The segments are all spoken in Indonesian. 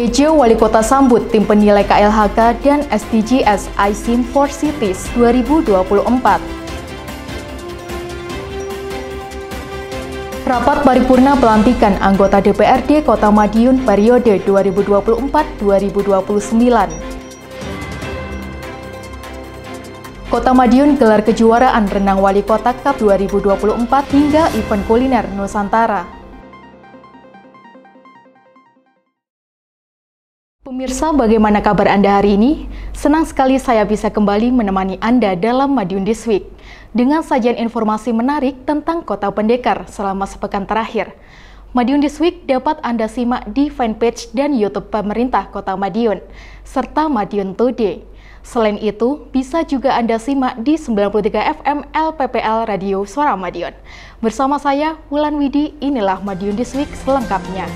PJ Wali Kota sambut tim penilai KLHK dan SDGs iSIM for Cities 2024. Rapat paripurna pelantikan anggota DPRD Kota Madiun periode 2024-2029. Kota Madiun gelar kejuaraan renang Wali Kota Cup 2024 hingga event kuliner Nusantara. Pemirsa, bagaimana kabar Anda hari ini? Senang sekali saya bisa kembali menemani Anda dalam Madiun This Week dengan sajian informasi menarik tentang Kota Pendekar selama sepekan terakhir. Madiun This Week dapat Anda simak di fanpage dan YouTube pemerintah Kota Madiun, serta Madiun Today. Selain itu, bisa juga Anda simak di 93 FM LPPL Radio Suara Madiun. Bersama saya, Wulan Widi, inilah Madiun This Week selengkapnya.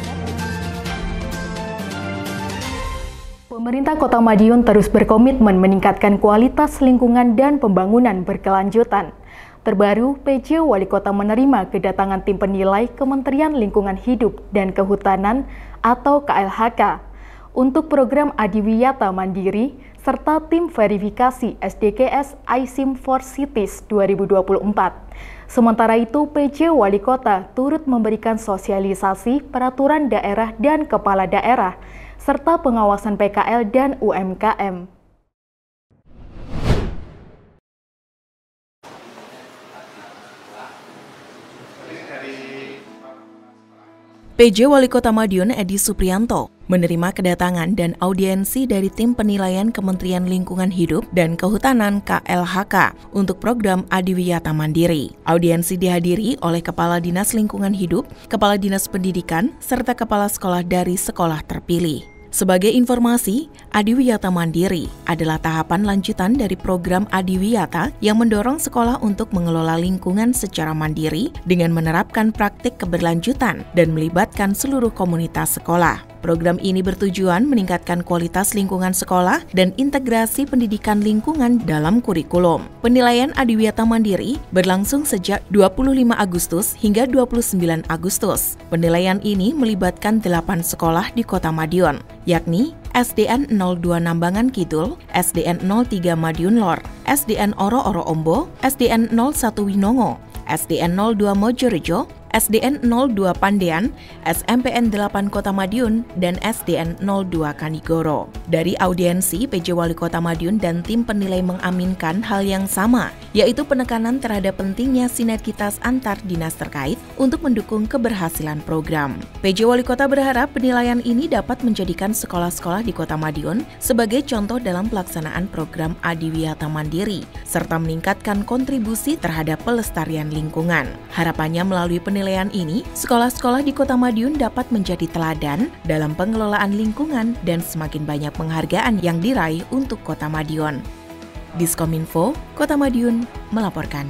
Pemerintah Kota Madiun terus berkomitmen meningkatkan kualitas lingkungan dan pembangunan berkelanjutan. Terbaru, PJ Wali Kota menerima kedatangan tim penilai Kementerian Lingkungan Hidup dan Kehutanan atau KLHK untuk program Adiwiyata Mandiri serta tim verifikasi SDGs iSIM for Cities 2024. Sementara itu, PJ Wali Kota turut memberikan sosialisasi peraturan daerah dan kepala daerah serta pengawasan PKL dan UMKM. PJ Wali Kota Madiun Edi Suprianto menerima kedatangan dan audiensi dari tim penilaian Kementerian Lingkungan Hidup dan Kehutanan KLHK untuk program Adiwiyata Mandiri. Audiensi dihadiri oleh Kepala Dinas Lingkungan Hidup, Kepala Dinas Pendidikan, serta Kepala Sekolah dari sekolah terpilih. Sebagai informasi, Adiwiyata Mandiri adalah tahapan lanjutan dari program Adiwiyata yang mendorong sekolah untuk mengelola lingkungan secara mandiri dengan menerapkan praktik keberlanjutan dan melibatkan seluruh komunitas sekolah. Program ini bertujuan meningkatkan kualitas lingkungan sekolah dan integrasi pendidikan lingkungan dalam kurikulum. Penilaian Adiwiyata Mandiri berlangsung sejak 25 Agustus hingga 29 Agustus. Penilaian ini melibatkan 8 sekolah di Kota Madiun, yakni SDN 02 Nambangan Kidul, SDN 03 Madiun Lor, SDN Oro-Oro Ombo, SDN 01 Winongo, SDN 02 Mojorejo, SDN 02 Pandean, SMPN 8 Kota Madiun, dan SDN 02 Kanigoro. Dari audiensi, PJ Wali Kota Madiun dan tim penilai mengaminkan hal yang sama, yaitu penekanan terhadap pentingnya sinergitas antar dinas terkait untuk mendukung keberhasilan program. PJ Wali Kota berharap penilaian ini dapat menjadikan sekolah-sekolah di Kota Madiun sebagai contoh dalam pelaksanaan program Adiwiyata Mandiri, serta meningkatkan kontribusi terhadap pelestarian lingkungan. Harapannya melalui penilaian ini, sekolah-sekolah di Kota Madiun dapat menjadi teladan dalam pengelolaan lingkungan dan semakin banyak penghargaan yang diraih untuk Kota Madiun. Diskominfo, Kota Madiun melaporkan.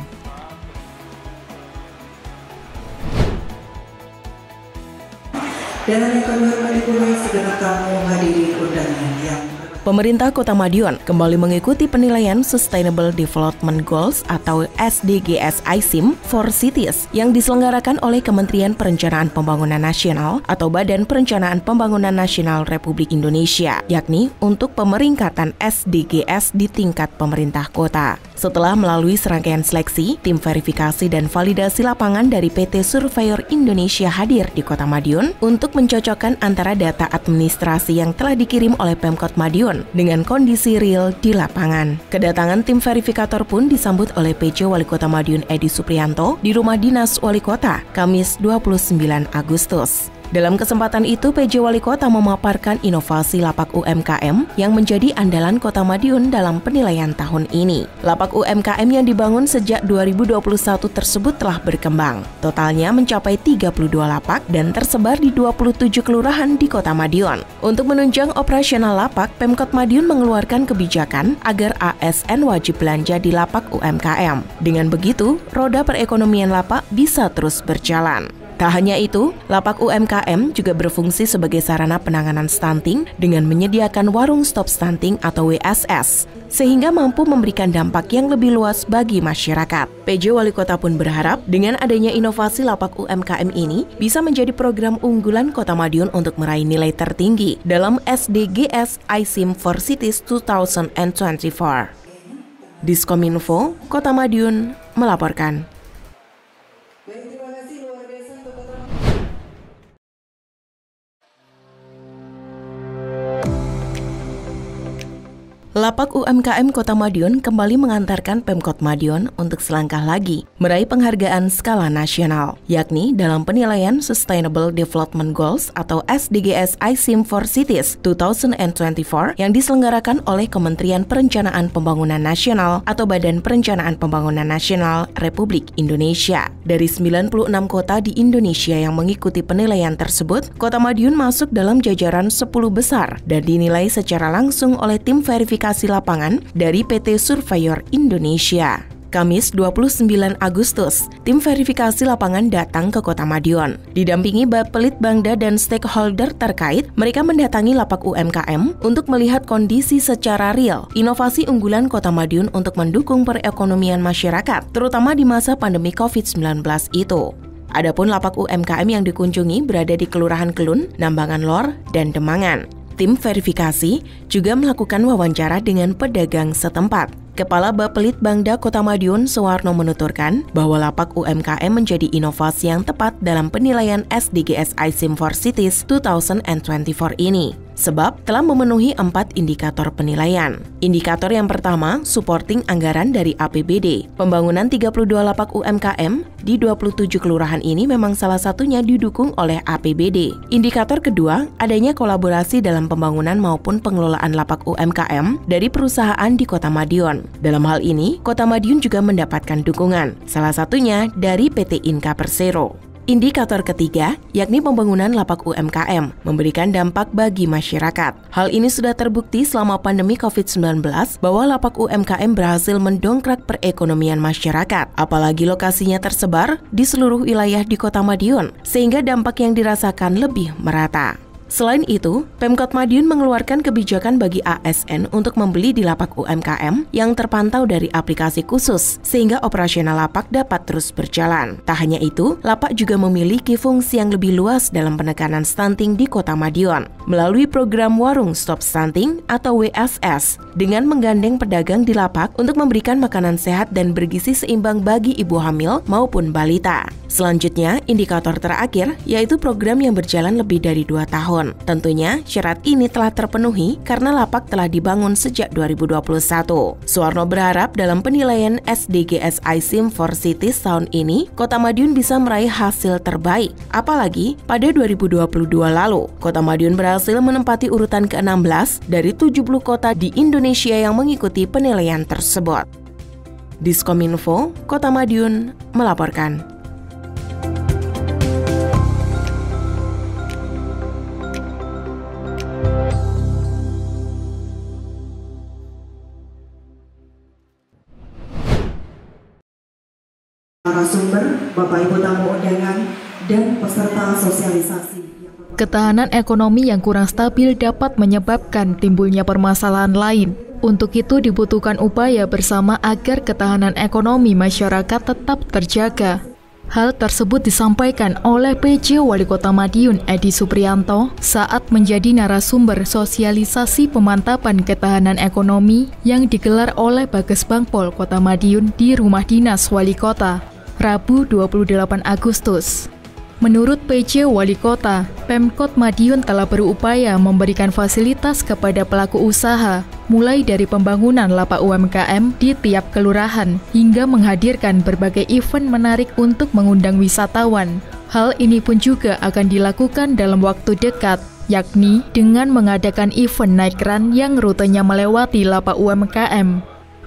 Dan yang kami hormati pula segenap tamu hadirin undangan yang Pemerintah Kota Madiun kembali mengikuti penilaian Sustainable Development Goals atau SDGs iSIM for Cities yang diselenggarakan oleh Kementerian Perencanaan Pembangunan Nasional atau Badan Perencanaan Pembangunan Nasional Republik Indonesia, yakni untuk pemeringkatan SDGs di tingkat pemerintah kota. Setelah melalui serangkaian seleksi, tim verifikasi dan validasi lapangan dari PT Surveyor Indonesia hadir di Kota Madiun untuk mencocokkan antara data administrasi yang telah dikirim oleh Pemkot Madiun dengan kondisi real di lapangan. Kedatangan tim verifikator pun disambut oleh PJ Wali Kota Madiun Edi Suprianto di Rumah Dinas Wali Kota, Kamis 29 Agustus. Dalam kesempatan itu, PJ Wali Kota memaparkan inovasi lapak UMKM yang menjadi andalan Kota Madiun dalam penilaian tahun ini. Lapak UMKM yang dibangun sejak 2021 tersebut telah berkembang. Totalnya mencapai 32 lapak dan tersebar di 27 kelurahan di Kota Madiun. Untuk menunjang operasional lapak, Pemkot Madiun mengeluarkan kebijakan agar ASN wajib belanja di lapak UMKM. Dengan begitu, roda perekonomian lapak bisa terus berjalan. Tak hanya itu, lapak UMKM juga berfungsi sebagai sarana penanganan stunting dengan menyediakan warung stop stunting atau WSS, sehingga mampu memberikan dampak yang lebih luas bagi masyarakat. PJ Wali Kota pun berharap dengan adanya inovasi lapak UMKM ini bisa menjadi program unggulan Kota Madiun untuk meraih nilai tertinggi dalam SDGs ISIM for Cities 2024. Diskominfo, Kota Madiun melaporkan. Lapak UMKM Kota Madiun kembali mengantarkan Pemkot Madiun untuk selangkah lagi meraih penghargaan skala nasional, yakni dalam penilaian Sustainable Development Goals atau SDGs ISIM for Cities 2024 yang diselenggarakan oleh Kementerian Perencanaan Pembangunan Nasional atau Badan Perencanaan Pembangunan Nasional Republik Indonesia. Dari 96 kota di Indonesia yang mengikuti penilaian tersebut, Kota Madiun masuk dalam jajaran 10 besar dan dinilai secara langsung oleh tim verifikasi lapangan dari PT Surveyor Indonesia. Kamis 29 Agustus, tim verifikasi lapangan datang ke Kota Madiun. Didampingi Bapelitbangda dan stakeholder terkait, mereka mendatangi lapak UMKM untuk melihat kondisi secara real, inovasi unggulan Kota Madiun untuk mendukung perekonomian masyarakat, terutama di masa pandemi COVID-19 itu. Adapun lapak UMKM yang dikunjungi berada di Kelurahan Kelun, Nambangan Lor, dan Demangan. Tim verifikasi juga melakukan wawancara dengan pedagang setempat. Kepala Bapelitbangda Kota Madiun, Suwarno, menuturkan bahwa lapak UMKM menjadi inovasi yang tepat dalam penilaian SDGs ISIM for Cities 2024 ini, sebab telah memenuhi 4 indikator penilaian. Indikator yang pertama, supporting anggaran dari APBD. Pembangunan 32 lapak UMKM di 27 kelurahan ini memang salah satunya didukung oleh APBD. Indikator kedua, adanya kolaborasi dalam pembangunan maupun pengelolaan lapak UMKM dari perusahaan di Kota Madiun. Dalam hal ini, Kota Madiun juga mendapatkan dukungan, salah satunya dari PT Inka Persero. Indikator ketiga, yakni pembangunan lapak UMKM, memberikan dampak bagi masyarakat. Hal ini sudah terbukti selama pandemi COVID-19 bahwa lapak UMKM berhasil mendongkrak perekonomian masyarakat, apalagi lokasinya tersebar di seluruh wilayah di Kota Madiun, sehingga dampak yang dirasakan lebih merata. Selain itu, Pemkot Madiun mengeluarkan kebijakan bagi ASN untuk membeli di lapak UMKM yang terpantau dari aplikasi khusus, sehingga operasional lapak dapat terus berjalan. Tak hanya itu, lapak juga memiliki fungsi yang lebih luas dalam penekanan stunting di Kota Madiun, melalui program Warung Stop Stunting atau WSS, dengan menggandeng pedagang di lapak untuk memberikan makanan sehat dan bergizi seimbang bagi ibu hamil maupun balita. Selanjutnya, indikator terakhir, yaitu program yang berjalan lebih dari 2 tahun. Tentunya, syarat ini telah terpenuhi karena lapak telah dibangun sejak 2021. Suwarno berharap dalam penilaian SDGs ISIM for Cities tahun ini, Kota Madiun bisa meraih hasil terbaik. Apalagi, pada 2022 lalu, Kota Madiun berhasil menempati urutan ke-16 dari 70 kota di Indonesia yang mengikuti penilaian tersebut. Diskominfo, Kota Madiun melaporkan. Narasumber, Bapak Ibu tamu undangan, dan peserta sosialisasi. Ketahanan ekonomi yang kurang stabil dapat menyebabkan timbulnya permasalahan lain. Untuk itu dibutuhkan upaya bersama agar ketahanan ekonomi masyarakat tetap terjaga. Hal tersebut disampaikan oleh PJ Wali Kota Madiun Edi Supriyanto saat menjadi narasumber sosialisasi pemantapan ketahanan ekonomi yang digelar oleh Bages Bangpol Kota Madiun di Rumah Dinas Wali Kota, Rabu 28 Agustus. Menurut PJ Wali Kota, Pemkot Madiun telah berupaya memberikan fasilitas kepada pelaku usaha, mulai dari pembangunan lapak UMKM di tiap kelurahan, hingga menghadirkan berbagai event menarik untuk mengundang wisatawan. Hal ini pun juga akan dilakukan dalam waktu dekat, yakni dengan mengadakan event naik run yang rutenya melewati lapak UMKM.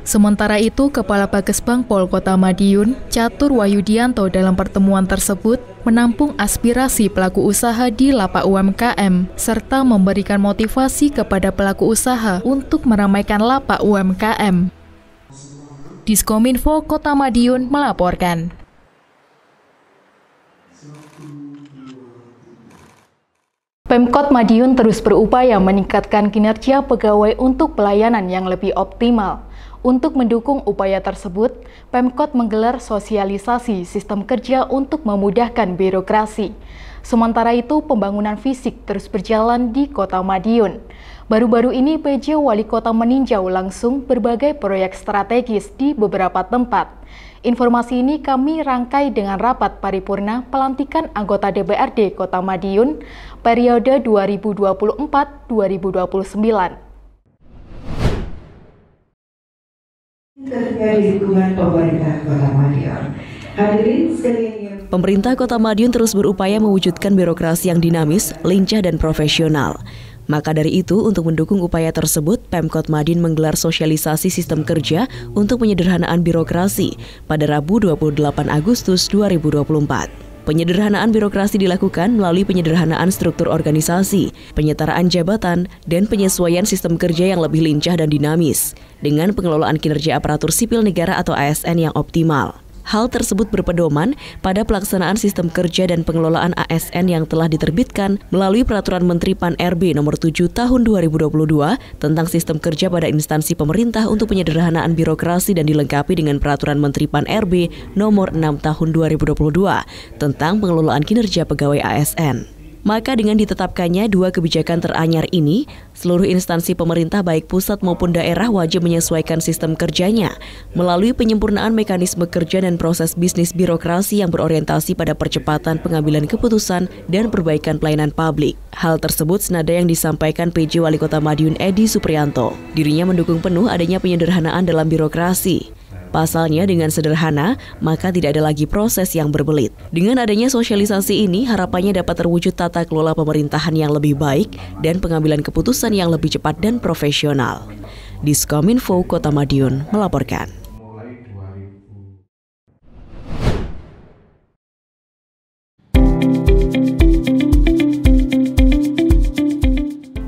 Sementara itu, Kepala Bages Bangpol Kota Madiun, Catur Wahyudianto, dalam pertemuan tersebut menampung aspirasi pelaku usaha di lapak UMKM, serta memberikan motivasi kepada pelaku usaha untuk meramaikan lapak UMKM. Diskominfo Kota Madiun melaporkan. Pemkot Madiun terus berupaya meningkatkan kinerja pegawai untuk pelayanan yang lebih optimal. Untuk mendukung upaya tersebut, Pemkot menggelar sosialisasi sistem kerja untuk memudahkan birokrasi. Sementara itu, pembangunan fisik terus berjalan di Kota Madiun. Baru-baru ini, PJ Wali Kota meninjau langsung berbagai proyek strategis di beberapa tempat. Informasi ini kami rangkai dengan rapat paripurna pelantikan anggota DPRD Kota Madiun periode 2024-2029. Pemerintah Kota Madiun terus berupaya mewujudkan birokrasi yang dinamis, lincah, dan profesional. Maka dari itu, untuk mendukung upaya tersebut, Pemkot Madiun menggelar sosialisasi sistem kerja untuk penyederhanaan birokrasi pada Rabu 28 Agustus 2024. Penyederhanaan birokrasi dilakukan melalui penyederhanaan struktur organisasi, penyetaraan jabatan, dan penyesuaian sistem kerja yang lebih lincah dan dinamis, dengan pengelolaan kinerja aparatur sipil negara atau ASN yang optimal. Hal tersebut berpedoman pada pelaksanaan sistem kerja dan pengelolaan ASN yang telah diterbitkan melalui Peraturan Menteri Pan-RB Nomor 7 Tahun 2022 tentang sistem kerja pada instansi pemerintah untuk penyederhanaan birokrasi dan dilengkapi dengan Peraturan Menteri Pan-RB Nomor 6 Tahun 2022 tentang pengelolaan kinerja pegawai ASN. Maka dengan ditetapkannya dua kebijakan teranyar ini, seluruh instansi pemerintah baik pusat maupun daerah wajib menyesuaikan sistem kerjanya melalui penyempurnaan mekanisme kerja dan proses bisnis birokrasi yang berorientasi pada percepatan pengambilan keputusan dan perbaikan pelayanan publik. Hal tersebut senada yang disampaikan PJ Wali Kota Madiun Edi Supriyanto. Dirinya mendukung penuh adanya penyederhanaan dalam birokrasi. Pasalnya dengan sederhana, maka tidak ada lagi proses yang berbelit. Dengan adanya sosialisasi ini, harapannya dapat terwujud tata kelola pemerintahan yang lebih baik dan pengambilan keputusan yang lebih cepat dan profesional. Diskominfo Kota Madiun melaporkan.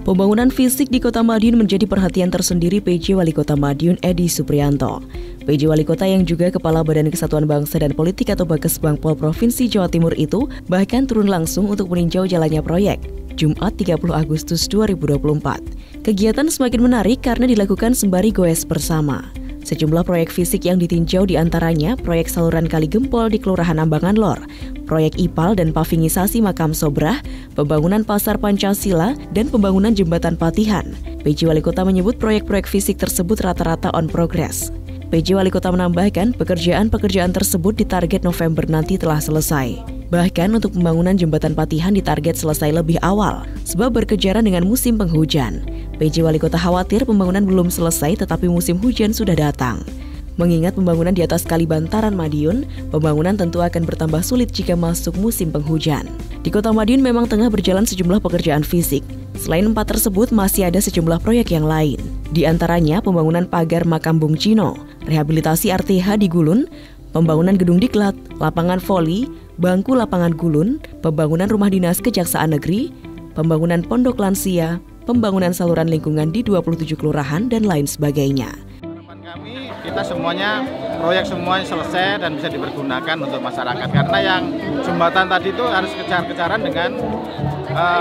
Pembangunan fisik di Kota Madiun menjadi perhatian tersendiri PJ Wali Kota Madiun Edi Supriyanto. PJ Wali Kota yang juga Kepala Badan Kesatuan Bangsa dan Politik atau Bakesbangpol Provinsi Jawa Timur itu bahkan turun langsung untuk meninjau jalannya proyek. Jumat 30 Agustus 2024. Kegiatan semakin menarik karena dilakukan sembari goes bersama. Sejumlah proyek fisik yang ditinjau diantaranya proyek saluran Kali Gempol di Kelurahan Ambangan Lor, proyek IPAL dan pavingisasi makam Sobrah, pembangunan Pasar Pancasila, dan pembangunan Jembatan Patihan. PJ Wali Kota menyebut proyek-proyek fisik tersebut rata-rata on progress. PJ Wali Kota menambahkan pekerjaan-pekerjaan tersebut ditarget November nanti telah selesai. Bahkan untuk pembangunan Jembatan Patihan ditarget selesai lebih awal, sebab berkejaran dengan musim penghujan. PJ Wali Kota khawatir pembangunan belum selesai tetapi musim hujan sudah datang. Mengingat pembangunan di atas Kali Bantaran Madiun, pembangunan tentu akan bertambah sulit jika masuk musim penghujan. Di Kota Madiun memang tengah berjalan sejumlah pekerjaan fisik. Selain 4 tersebut, masih ada sejumlah proyek yang lain. Di antaranya pembangunan pagar makam Bung Cino, rehabilitasi RTH di Gulun, pembangunan gedung diklat, lapangan voli, bangku lapangan Gulun, pembangunan rumah dinas Kejaksaan Negeri, pembangunan pondok lansia, pembangunan saluran lingkungan di 27 kelurahan, dan lain sebagainya. Harapan kami, kita semuanya, proyek semuanya selesai dan bisa dipergunakan untuk masyarakat. Karena yang jembatan tadi itu harus kejar-kejaran dengan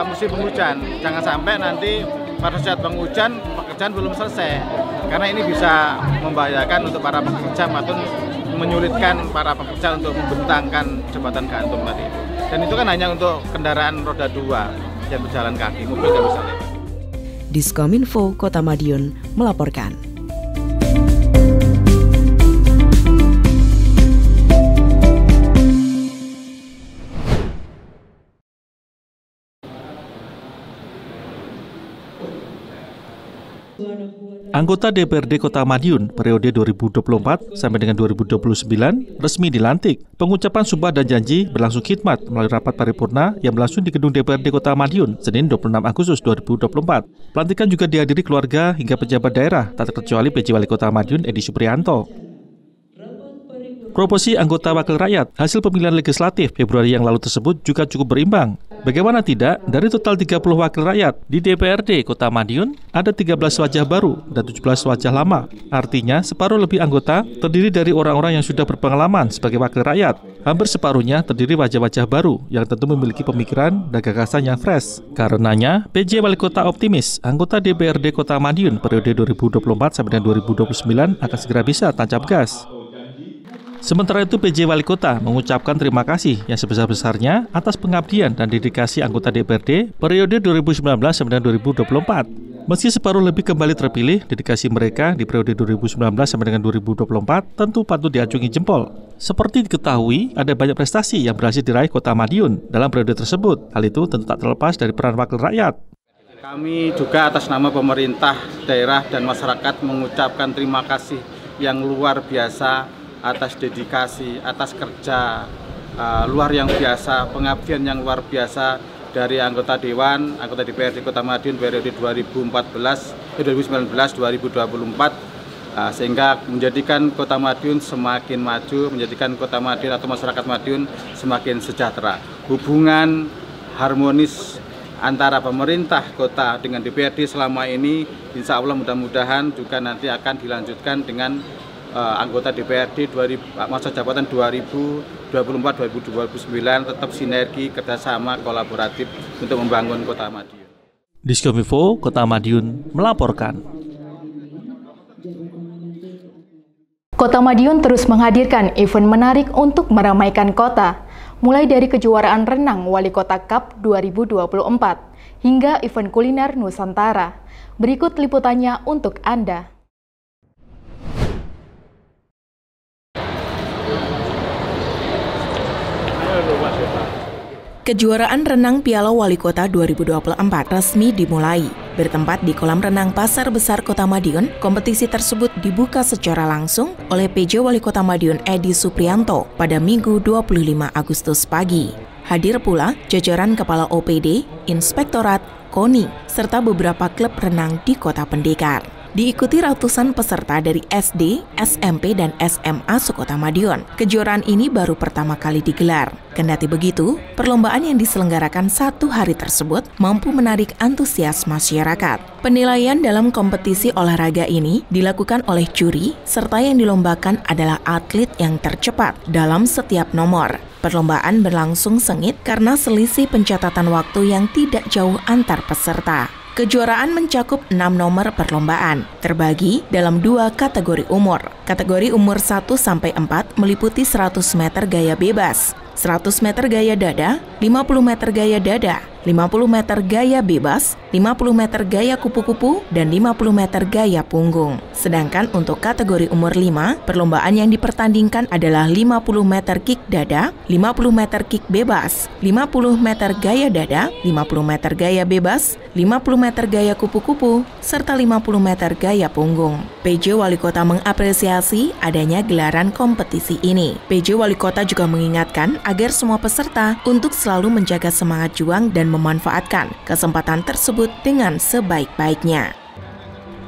musim penghujan. Jangan sampai nanti pada saat penghujan, pekerjaan belum selesai. Karena ini bisa membahayakan untuk para pekerja maupun menyulitkan para pekerja untuk membentangkan jembatan gantung tadi. Dan itu kan hanya untuk kendaraan roda 2 yang berjalan kaki, mobil nggak bisa lewat. Diskominfo Kota Madiun melaporkan. Anggota DPRD Kota Madiun periode 2024 sampai dengan 2029 resmi dilantik. Pengucapan sumpah dan janji berlangsung khidmat melalui rapat paripurna yang berlangsung di gedung DPRD Kota Madiun Senin 26 Agustus 2024. Pelantikan juga dihadiri keluarga hingga pejabat daerah, tak terkecuali PJ Wali Kota Madiun Edi Supriyanto. Proporsi anggota wakil rakyat hasil pemilihan legislatif Februari yang lalu tersebut juga cukup berimbang. Bagaimana tidak, dari total 30 wakil rakyat di DPRD Kota Madiun, ada 13 wajah baru dan 17 wajah lama. Artinya, separuh lebih anggota terdiri dari orang-orang yang sudah berpengalaman sebagai wakil rakyat. Hampir separuhnya terdiri wajah-wajah baru yang tentu memiliki pemikiran dan gagasan yang fresh. Karenanya, PJ Wali Kota optimis anggota DPRD Kota Madiun periode 2024 sampai dengan 2029 akan segera bisa tancap gas. Sementara itu, PJ Wali Kota mengucapkan terima kasih yang sebesar-besarnya atas pengabdian dan dedikasi anggota DPRD periode 2019 sampai dengan 2024. Meski separuh lebih kembali terpilih, dedikasi mereka di periode 2019 sampai dengan 2024 tentu patut diacungi jempol. Seperti diketahui, ada banyak prestasi yang berhasil diraih Kota Madiun dalam periode tersebut. Hal itu tentu tak terlepas dari peran wakil rakyat. Kami juga atas nama pemerintah, daerah, dan masyarakat mengucapkan terima kasih yang luar biasa atas dedikasi, atas kerja luar yang biasa, pengabdian yang luar biasa dari anggota Dewan, anggota DPRD Kota Madiun periode 2019-2024 sehingga menjadikan Kota Madiun semakin maju, menjadikan Kota Madiun atau masyarakat Madiun semakin sejahtera. Hubungan harmonis antara pemerintah kota dengan DPRD selama ini insya Allah mudah-mudahan juga nanti akan dilanjutkan dengan anggota DPRD masa jabatan 2024-2029 tetap sinergi, kerjasama, kolaboratif untuk membangun Kota Madiun. Diskominfo Kota Madiun melaporkan. Kota Madiun terus menghadirkan event menarik untuk meramaikan kota, mulai dari kejuaraan renang Wali Kota Cup 2024 hingga event kuliner Nusantara. Berikut liputannya untuk Anda. Kejuaraan renang Piala Wali Kota 2024 resmi dimulai. Bertempat di kolam renang Pasar Besar Kota Madiun, kompetisi tersebut dibuka secara langsung oleh PJ Wali Kota Madiun Edi Suprianto pada Minggu 25 Agustus pagi. Hadir pula jajaran Kepala OPD, Inspektorat, KONI, serta beberapa klub renang di Kota Pendekar. Diikuti ratusan peserta dari SD, SMP, dan SMA sekota Madiun. Kejuaraan ini baru pertama kali digelar. Kendati begitu, perlombaan yang diselenggarakan satu hari tersebut mampu menarik antusias masyarakat. Penilaian dalam kompetisi olahraga ini dilakukan oleh juri, serta yang dilombakan adalah atlet yang tercepat dalam setiap nomor. Perlombaan berlangsung sengit karena selisih pencatatan waktu yang tidak jauh antar peserta. Kejuaraan mencakup 6 nomor perlombaan, terbagi dalam 2 kategori umur. Kategori umur 1-4 meliputi 100 meter gaya bebas, 100 meter gaya dada, 50 meter gaya dada, 50 meter gaya bebas, 50 meter gaya kupu-kupu, dan 50 meter gaya punggung. Sedangkan untuk kategori umur 5, perlombaan yang dipertandingkan adalah 50 meter kick dada, 50 meter kick bebas, 50 meter gaya dada, 50 meter gaya bebas, 50 meter gaya kupu-kupu, serta 50 meter gaya punggung. PJ Wali Kota mengapresiasi adanya gelaran kompetisi ini. PJ Wali Kota juga mengingatkan agar semua peserta untuk selalu menjaga semangat juang dan memanfaatkan kesempatan tersebut dengan sebaik-baiknya.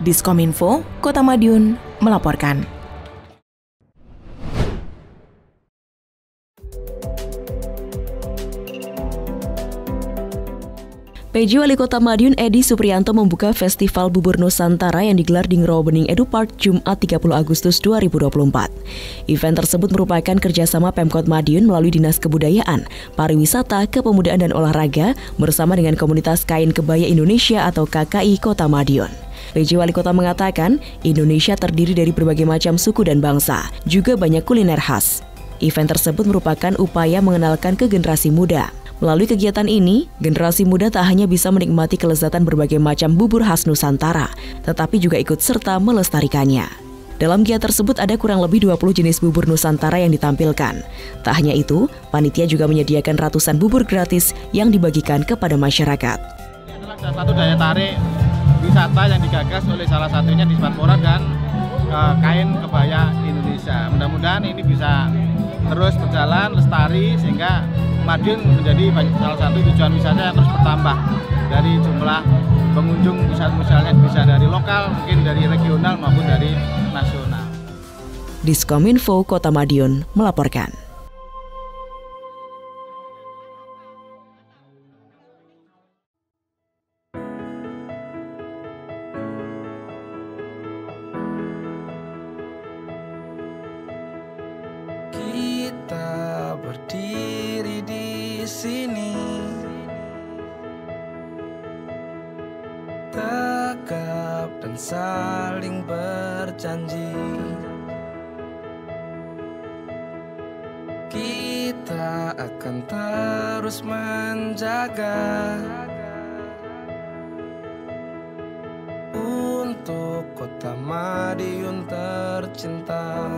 Diskominfo, Kota Madiun melaporkan. PJ Wali Kota Madiun Edi Suprianto membuka Festival Bubur Nusantara yang digelar di Ngerobening Edu Park Jumat 30 Agustus 2024. Event tersebut merupakan kerjasama Pemkot Madiun melalui Dinas Kebudayaan, Pariwisata, Kepemudaan dan Olahraga bersama dengan Komunitas Kain Kebaya Indonesia atau KKI Kota Madiun. PJ Wali Kota mengatakan Indonesia terdiri dari berbagai macam suku dan bangsa, juga banyak kuliner khas. Event tersebut merupakan upaya mengenalkan ke generasi muda. Melalui kegiatan ini, generasi muda tak hanya bisa menikmati kelezatan berbagai macam bubur khas Nusantara, tetapi juga ikut serta melestarikannya. Dalam giat tersebut ada kurang lebih 20 jenis bubur Nusantara yang ditampilkan. Tak hanya itu, panitia juga menyediakan ratusan bubur gratis yang dibagikan kepada masyarakat. Ini adalah salah satu daya tarik wisata yang digagas oleh salah satunya Dispatpora dan Kain Kebaya Indonesia. Mudah-mudahan ini bisa terus berjalan, lestari, sehingga Madiun menjadi salah satu tujuan wisata yang terus bertambah dari jumlah pengunjung misalnya bisa dari lokal, mungkin dari regional maupun dari nasional. Diskominfo Kota Madiun melaporkan. Kita berdiri di sini, tegap dan saling berjanji. Kita akan terus menjaga untuk Kota Madiun tercinta.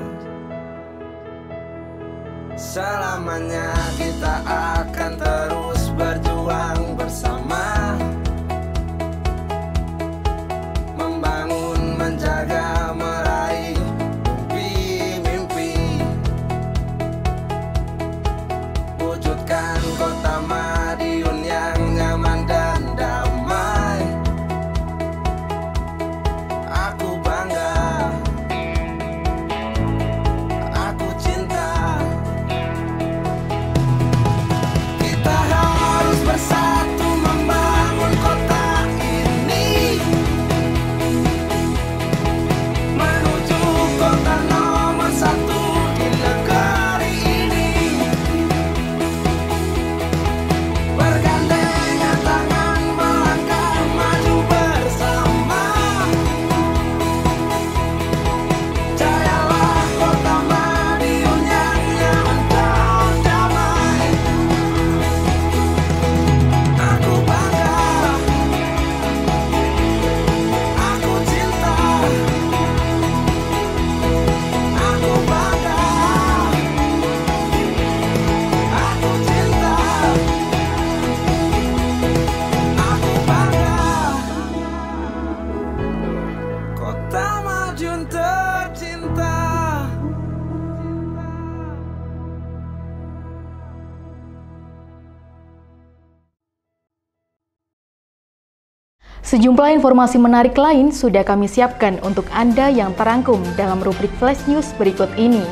Selamanya kita akan terus berjuang bersama, membangun, menjaga, meraih mimpi-mimpi, wujudkan Kota Madiun yang nyaman dan damai. Aku bangga, aku cinta. Kita harus bersatu membangun kota ini, menuju kota nomor satu di negeri ini. Bergandengan tangan melangkah maju bersama. Jayalah Kota Madiun yang nyaman dan damai. Aku bangga, aku cinta. Aku bangga, aku cinta. Aku bangga, Kota Madiun tercinta. Sejumlah informasi menarik lain sudah kami siapkan untuk Anda yang terangkum dalam rubrik Flash News berikut ini.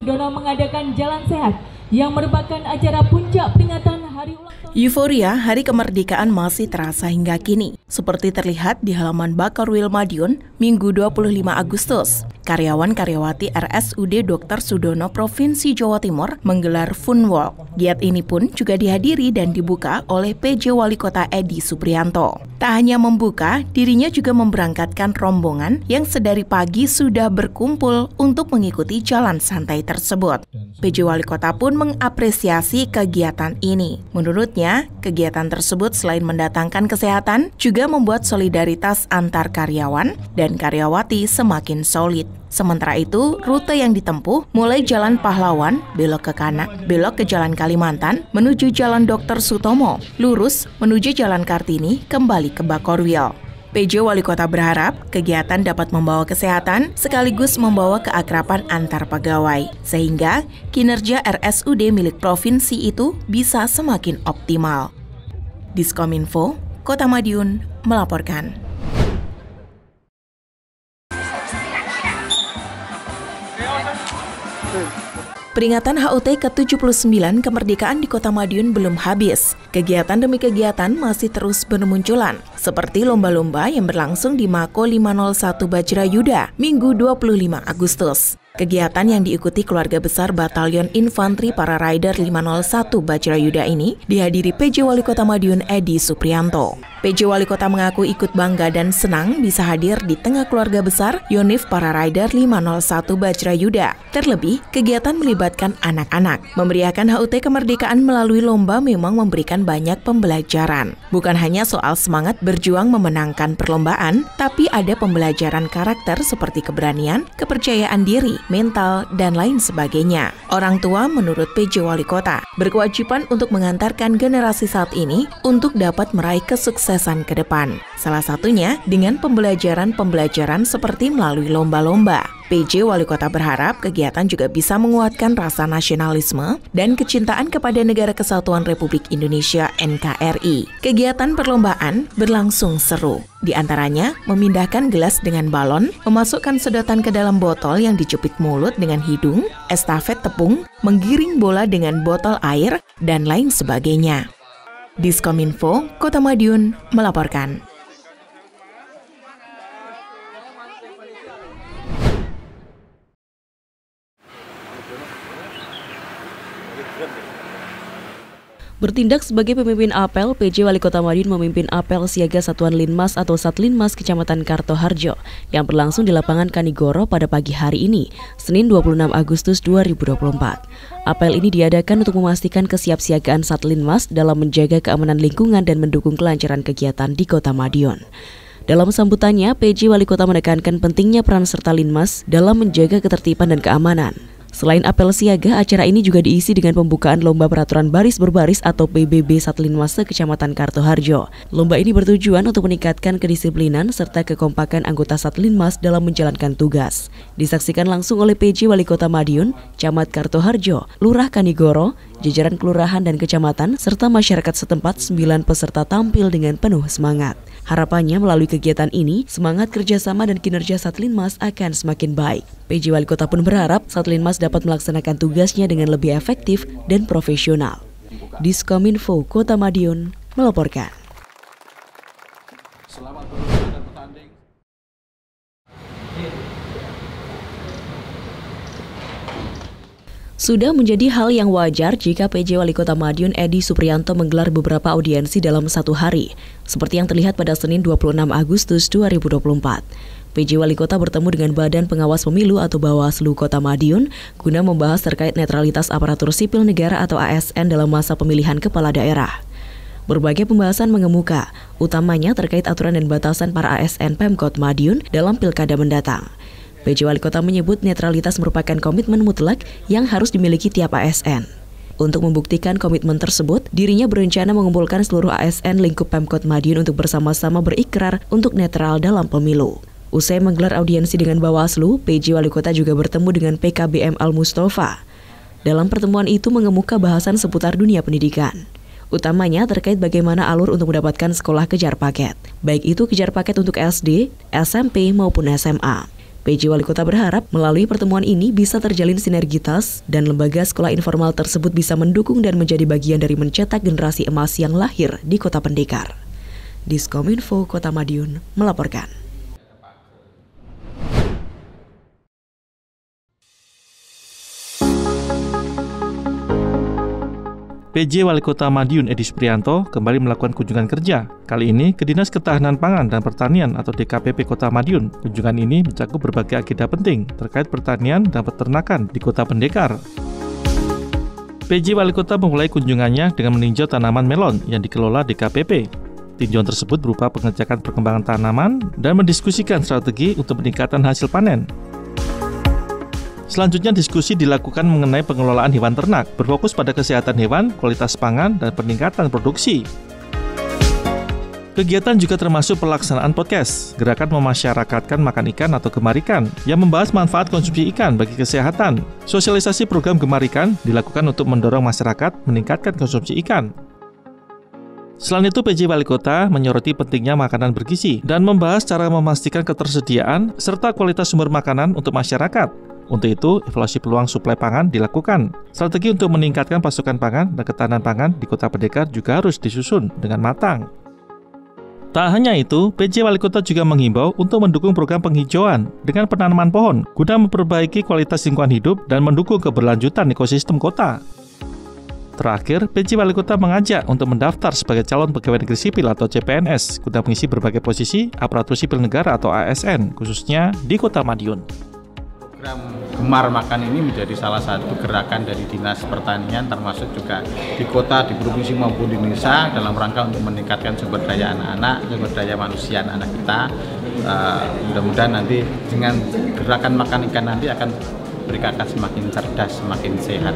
Dono mengadakan Jalan Sehat yang merupakan acara puncak peringatan Hari Ulang Tahun. Euforia Hari Kemerdekaan masih terasa hingga kini, seperti terlihat di halaman Bakorwil Madiun, Minggu 25 Agustus. Karyawan-karyawati RSUD Dr. Sudono Provinsi Jawa Timur menggelar Fun Walk. Giat ini pun juga dihadiri dan dibuka oleh PJ Wali Kota Edi Suprianto. Tak hanya membuka, dirinya juga memberangkatkan rombongan yang sedari pagi sudah berkumpul untuk mengikuti jalan santai tersebut. PJ Wali Kota pun mengapresiasi kegiatan ini. Menurutnya, kegiatan tersebut selain mendatangkan kesehatan, juga membuat solidaritas antar karyawan dan karyawati semakin solid. Sementara itu, rute yang ditempuh mulai Jalan Pahlawan, belok ke kanan, belok ke Jalan Kalimantan, menuju Jalan Dr. Sutomo, lurus menuju Jalan Kartini, kembali ke Bakorwil. PJ Wali Kota berharap kegiatan dapat membawa kesehatan sekaligus membawa keakraban antar pegawai, sehingga kinerja RSUD milik provinsi itu bisa semakin optimal. Diskominfo, Kota Madiun melaporkan. Peringatan HUT ke-79 kemerdekaan di Kota Madiun belum habis. Kegiatan demi kegiatan masih terus bermunculan, seperti lomba-lomba yang berlangsung di Mako 501 Bajrayuda, Minggu 25 Agustus. Kegiatan yang diikuti keluarga besar Batalion Infanteri Para Rider 501 Bajrayuda ini dihadiri PJ Wali Kota Madiun Edi Suprianto. PJ Wali Kota mengaku ikut bangga dan senang bisa hadir di tengah keluarga besar Yonif Para Rider 501 Bajrayuda. Terlebih, kegiatan melibatkan anak-anak. Memeriahkan HUT kemerdekaan melalui lomba memang memberikan banyak pembelajaran. Bukan hanya soal semangat berjuang memenangkan perlombaan, tapi ada pembelajaran karakter seperti keberanian, kepercayaan diri, mental, dan lain sebagainya. Orang tua menurut PJ Wali Kota berkewajiban untuk mengantarkan generasi saat ini untuk dapat meraih kesuksesan kesuksesan ke depan. Salah satunya dengan pembelajaran seperti melalui lomba-lomba. PJ Wali Kota berharap kegiatan juga bisa menguatkan rasa nasionalisme dan kecintaan kepada Negara Kesatuan Republik Indonesia (NKRI). Kegiatan perlombaan berlangsung seru. Di antaranya, memindahkan gelas dengan balon, memasukkan sedotan ke dalam botol yang dicupit mulut dengan hidung, estafet tepung, menggiring bola dengan botol air, dan lain sebagainya. Diskominfo, Kota Madiun, melaporkan. Bertindak sebagai pemimpin apel, PJ Wali Kota Madiun memimpin apel siaga Satuan Linmas atau Satlinmas Kecamatan Kartoharjo yang berlangsung di lapangan Kanigoro pada pagi hari ini, Senin 26 Agustus 2024. Apel ini diadakan untuk memastikan kesiapsiagaan Satlinmas dalam menjaga keamanan lingkungan dan mendukung kelancaran kegiatan di Kota Madiun. Dalam sambutannya, PJ Wali Kota menekankan pentingnya peran serta Linmas dalam menjaga ketertiban dan keamanan. Selain apel siaga, acara ini juga diisi dengan pembukaan Lomba Peraturan Baris Berbaris atau PBB Satlinmas Kecamatan Kartoharjo. Lomba ini bertujuan untuk meningkatkan kedisiplinan serta kekompakan anggota Satlinmas dalam menjalankan tugas. Disaksikan langsung oleh PJ Wali Kota Madiun, Camat Kartoharjo, Lurah Kanigoro, jajaran kelurahan dan kecamatan, serta masyarakat setempat. 9 peserta tampil dengan penuh semangat. Harapannya melalui kegiatan ini, semangat kerjasama dan kinerja Satlinmas akan semakin baik. PJ Wali Kota pun berharap Satlinmas dapat melaksanakan tugasnya dengan lebih efektif dan profesional. Diskominfo Kota Madiun melaporkan. Sudah menjadi hal yang wajar jika PJ Wali Kota Madiun Edi Supriyanto menggelar beberapa audiensi dalam satu hari, seperti yang terlihat pada Senin 26 Agustus 2024. PJ Wali Kota bertemu dengan Badan Pengawas Pemilu atau Bawaslu Kota Madiun guna membahas terkait netralitas aparatur sipil negara atau ASN dalam masa pemilihan kepala daerah. Berbagai pembahasan mengemuka, utamanya terkait aturan dan batasan para ASN Pemkot Madiun dalam pilkada mendatang. PJ Wali Kota menyebut netralitas merupakan komitmen mutlak yang harus dimiliki tiap ASN. Untuk membuktikan komitmen tersebut, dirinya berencana mengumpulkan seluruh ASN lingkup Pemkot Madiun untuk bersama-sama berikrar untuk netral dalam pemilu. Usai menggelar audiensi dengan Bawaslu, PJ Wali Kota juga bertemu dengan PKBM Al-Mustafa. Dalam pertemuan itu mengemuka bahasan seputar dunia pendidikan. Utamanya terkait bagaimana alur untuk mendapatkan sekolah kejar paket, baik itu kejar paket untuk SD, SMP maupun SMA. PJ Wali Kota berharap melalui pertemuan ini bisa terjalin sinergitas dan lembaga sekolah informal tersebut bisa mendukung dan menjadi bagian dari mencetak generasi emas yang lahir di Kota Pendekar. Diskominfo Kota Madiun melaporkan. PJ Wali Kota Madiun Edi Supriyanto kembali melakukan kunjungan kerja. Kali ini ke Dinas Ketahanan Pangan dan Pertanian atau DKPP Kota Madiun. Kunjungan ini mencakup berbagai agenda penting terkait pertanian dan peternakan di Kota Pendekar. PJ Wali Kota memulai kunjungannya dengan meninjau tanaman melon yang dikelola DKPP. Tinjauan tersebut berupa pengecekan perkembangan tanaman dan mendiskusikan strategi untuk peningkatan hasil panen. Selanjutnya diskusi dilakukan mengenai pengelolaan hewan ternak, berfokus pada kesehatan hewan, kualitas pangan, dan peningkatan produksi. Kegiatan juga termasuk pelaksanaan podcast, gerakan memasyarakatkan makan ikan atau gemar ikan, yang membahas manfaat konsumsi ikan bagi kesehatan. Sosialisasi program gemar ikan dilakukan untuk mendorong masyarakat meningkatkan konsumsi ikan. Selain itu, PJ Wali Kota menyoroti pentingnya makanan bergizi dan membahas cara memastikan ketersediaan serta kualitas sumber makanan untuk masyarakat. Untuk itu, evaluasi peluang suplai pangan dilakukan. Strategi untuk meningkatkan pasokan pangan dan ketahanan pangan di Kota Pendekar juga harus disusun dengan matang. Tak hanya itu, PJ Wali Kota juga menghimbau untuk mendukung program penghijauan dengan penanaman pohon guna memperbaiki kualitas lingkungan hidup dan mendukung keberlanjutan ekosistem kota. Terakhir, PJ Wali Kota mengajak untuk mendaftar sebagai calon pegawai negeri sipil atau CPNS guna mengisi berbagai posisi aparatur sipil negara atau ASN, khususnya di Kota Madiun. Program Gemar Makan ini menjadi salah satu gerakan dari Dinas Pertanian, termasuk juga di kota, di provinsi maupun di Indonesia, dalam rangka untuk meningkatkan sumber daya anak-anak, sumber daya manusia anak kita. Mudah-mudahan nanti dengan gerakan makan ikan nanti akan mereka akan semakin cerdas, semakin sehat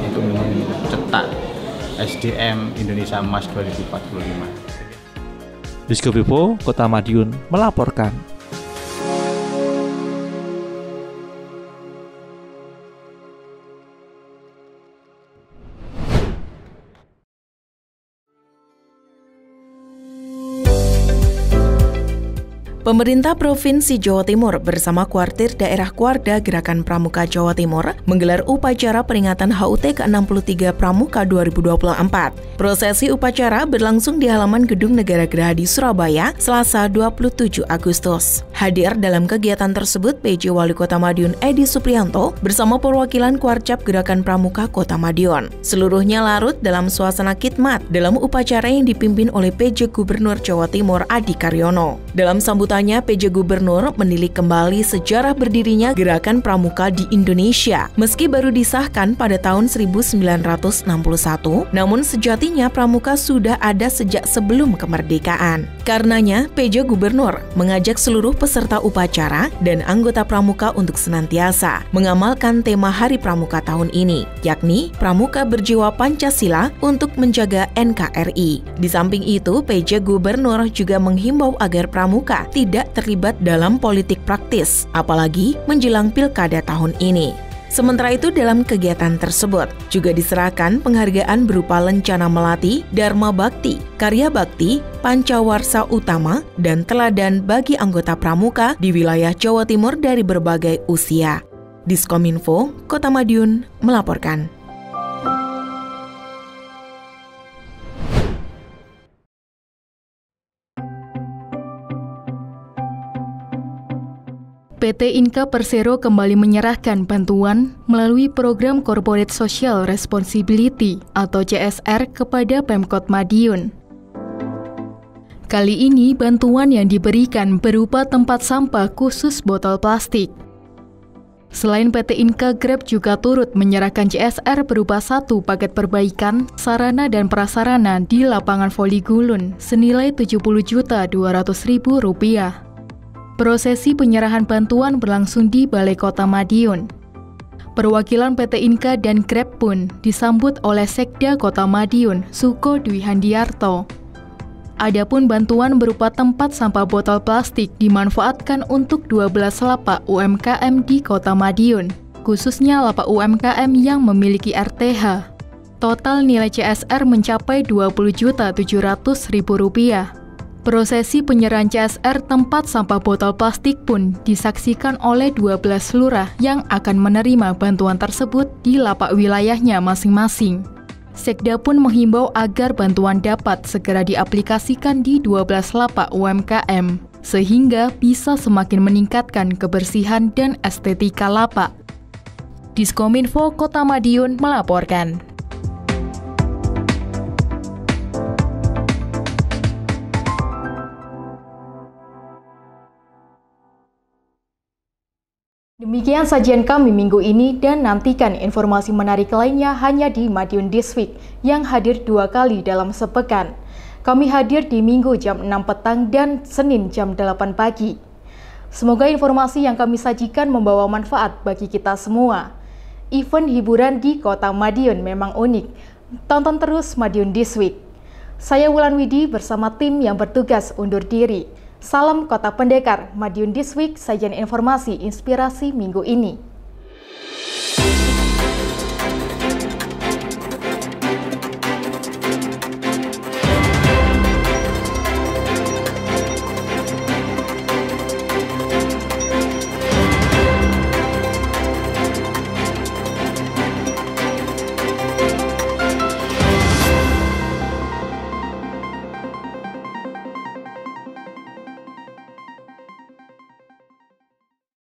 untuk mencetak SDM Indonesia Emas 2045. Diskominfo Kota Madiun melaporkan. Pemerintah Provinsi Jawa Timur bersama Kuartir Daerah Kuarda Gerakan Pramuka Jawa Timur menggelar upacara peringatan HUT ke-63 Pramuka 2024. Prosesi upacara berlangsung di halaman Gedung Negara Gerahadi Surabaya, Selasa 27 Agustus. Hadir dalam kegiatan tersebut PJ Wali Kota Madiun Edi Suprianto bersama perwakilan Kuarcap Gerakan Pramuka Kota Madiun. Seluruhnya larut dalam suasana khidmat dalam upacara yang dipimpin oleh PJ Gubernur Jawa Timur Adi Karyono. Dalam sambutannya, PJ Gubernur menilik kembali sejarah berdirinya Gerakan Pramuka di Indonesia. Meski baru disahkan pada tahun 1961, namun sejatinya pramuka sudah ada sejak sebelum kemerdekaan. Karenanya, PJ Gubernur mengajak seluruh peserta upacara dan anggota pramuka untuk senantiasa mengamalkan tema Hari Pramuka tahun ini, yakni Pramuka Berjiwa Pancasila untuk menjaga NKRI. Di samping itu, PJ Gubernur juga menghimbau agar pramuka tidak terlibat dalam politik praktis, apalagi menjelang pilkada tahun ini. Sementara itu, dalam kegiatan tersebut juga diserahkan penghargaan berupa Lencana Melati, Dharma Bakti, Karya Bakti, Pancawarsa Utama, dan teladan bagi anggota pramuka di wilayah Jawa Timur dari berbagai usia. Diskominfo Kota Madiun melaporkan. PT Inka Persero kembali menyerahkan bantuan melalui program Corporate Social Responsibility atau CSR kepada Pemkot Madiun. Kali ini bantuan yang diberikan berupa tempat sampah khusus botol plastik. Selain PT Inka, Grab juga turut menyerahkan CSR berupa 1 paket perbaikan sarana dan prasarana di lapangan voli Gulun senilai Rp70.200.000. Prosesi penyerahan bantuan berlangsung di Balai Kota Madiun. Perwakilan PT Inka dan Grab pun disambut oleh Sekda Kota Madiun, Suko Dwi Handiarto. Adapun bantuan berupa tempat sampah botol plastik dimanfaatkan untuk 12 lapak UMKM di Kota Madiun, khususnya lapak UMKM yang memiliki RTH. Total nilai CSR mencapai Rp20.700.000. Prosesi penyerahan CSR tempat sampah botol plastik pun disaksikan oleh 12 lurah yang akan menerima bantuan tersebut di lapak wilayahnya masing-masing. Sekda pun menghimbau agar bantuan dapat segera diaplikasikan di 12 lapak UMKM, sehingga bisa semakin meningkatkan kebersihan dan estetika lapak. Diskominfo Kota Madiun melaporkan. Demikian sajian kami minggu ini dan nantikan informasi menarik lainnya hanya di Madiun This Week yang hadir 2 kali dalam sepekan. Kami hadir di Minggu jam 6 petang dan Senin jam 8 pagi. Semoga informasi yang kami sajikan membawa manfaat bagi kita semua. Event hiburan di Kota Madiun memang unik. Tonton terus Madiun This Week. Saya Wulan Widi bersama tim yang bertugas undur diri. Salam Kota Pendekar, Madiun This Week, sajian informasi inspirasi minggu ini.